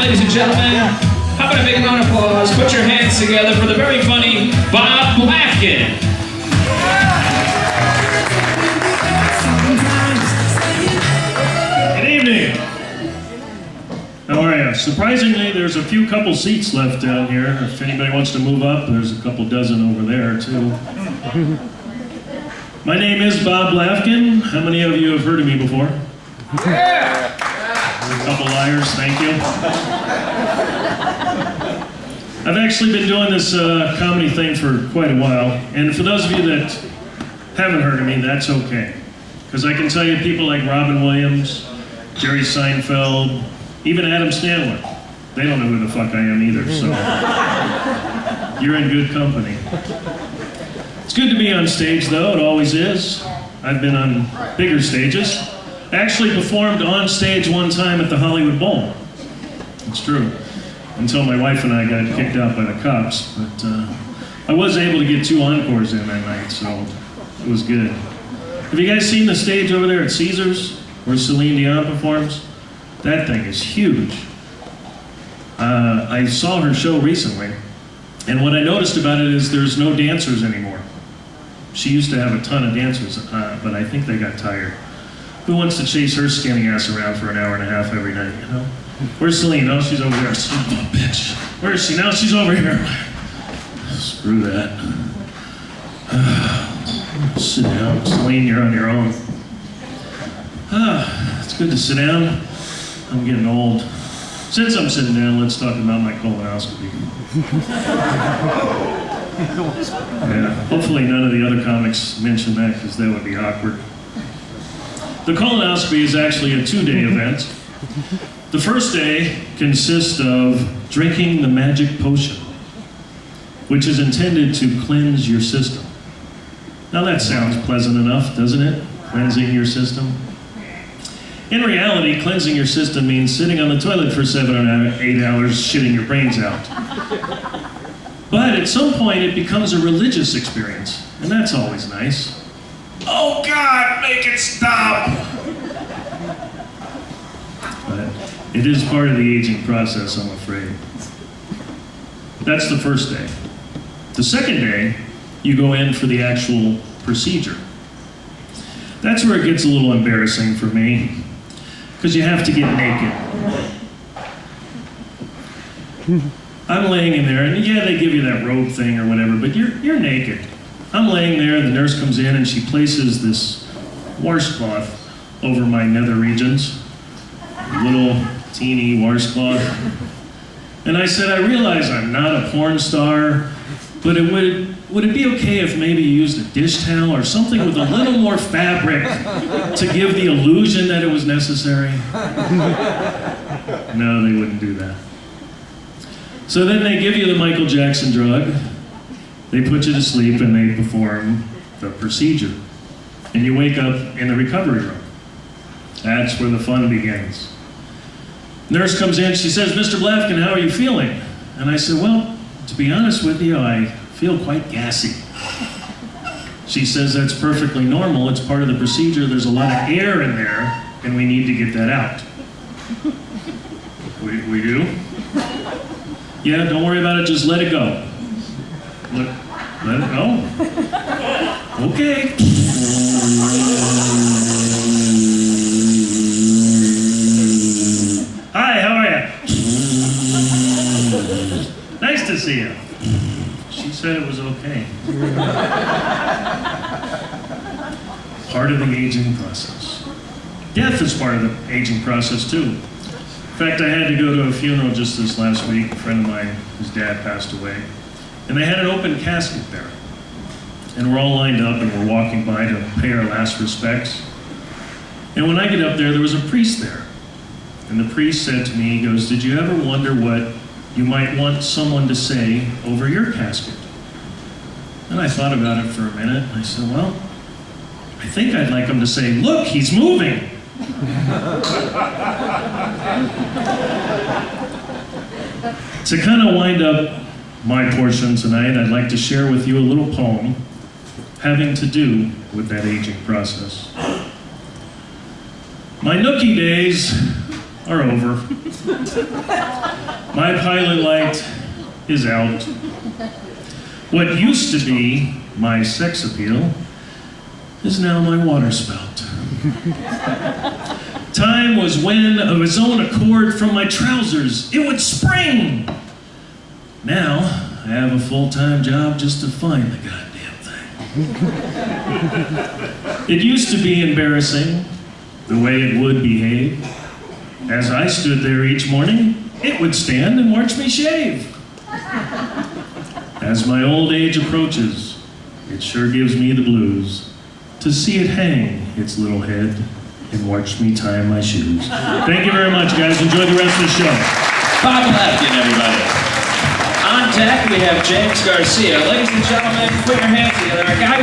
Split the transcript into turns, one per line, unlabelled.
Now, ladies and gentlemen, how about a big round of applause? Put your hands together for the very funny Bob Blafkin.
Good evening. How are you? Surprisingly, there's a few couple seats left down here. If anybody wants to move up, there's a couple dozen over there, too. My name is Bob Blafkin. How many of you have heard of me before? Yeah. A couple liars, thank you. I've actually been doing this comedy thing for quite a while, and for those of you that haven't heard of me, that's okay. Because I can tell you people like Robin Williams, Jerry Seinfeld, even Adam Sandler, they don't know who the fuck I am either, so you're in good company. It's good to be on stage, though, it always is. I've been on bigger stages. I actually performed on stage one time at the Hollywood Bowl. It's true. Until my wife and I got kicked out by the cops, but I was able to get 2 encores in that night, so it was good. Have you guys seen the stage over there at Caesars, where Celine Dion performs? That thing is huge. I saw her show recently, and what I noticed about it is there's no dancers anymore. She used to have a ton of dancers, but I think they got tired. Who wants to chase her skinny ass around for an hour and a half every night, you know? Where's Celine? Oh, she's over there. Son of a bitch. Where is she? Now she's over here. Screw that. Sit down. Celine, you're on your own. It's good to sit down. I'm getting old. Since I'm sitting down, let's talk about my colonoscopy. Yeah, hopefully none of the other comics mention that, because that would be awkward. The colonoscopy is actually a 2-day event. The first day consists of drinking the magic potion, which is intended to cleanse your system. Now that sounds pleasant enough, doesn't it? Cleansing your system. In reality, cleansing your system means sitting on the toilet for 7 or 8 hours shitting your brains out. But at some point it becomes a religious experience, and that's always nice. Oh God, make it stop! But it is part of the aging process, I'm afraid. That's the first day. The second day, you go in for the actual procedure. That's where it gets a little embarrassing for me, because you have to get naked. I'm laying in there, and yeah, they give you that robe thing or whatever, but you're naked. I'm laying there, and the nurse comes in, and she places this washcloth over my nether regions. Little teeny washcloth. And I said, I realize I'm not a porn star, but would it be okay if maybe you used a dish towel or something with a little more fabric to give the illusion that it was necessary? No, they wouldn't do that. So then they give you the Michael Jackson drug, they put you to sleep, and they perform the procedure. And you wake up in the recovery room. That's where the fun begins. Nurse comes in, she says, Mr. Blafkin, how are you feeling? And I said, well, to be honest with you, I feel quite gassy. She says, that's perfectly normal, it's part of the procedure, there's a lot of air in there, and we need to get that out. We do? Yeah, don't worry about it, just let it go. Let it go? Okay. Hi, how are you? Nice to see you. She said it was okay. Part of the aging process. Death is part of the aging process too. In fact, I had to go to a funeral just this last week. A friend of mine, his dad passed away. And they had an open casket there. And we're all lined up and we're walking by to pay our last respects. And when I get up there was a priest there. And the priest said to me, he goes, did you ever wonder what you might want someone to say over your casket? And I thought about it for a minute, and I said, well, I think I'd like him to say, look, he's moving. To kind of wind up my portion tonight, I'd like to share with you a little poem having to do with that aging process. My nookie days are over. My pilot light is out. What used to be my sex appeal is now my water spout. Time was when, of his own accord, from my trousers, it would spring. Now, I have a full-time job just to find the goddamn thing. It used to be embarrassing, the way it would behave. As I stood there each morning, it would stand and watch me shave. As my old age approaches, it sure gives me the blues to see it hang its little head and watch me tie my shoes. Thank you very much, guys. Enjoy the rest of the show.
Bob Lafkin, everybody. On deck, we have James Garcia. Ladies and gentlemen, put your hands together. A guy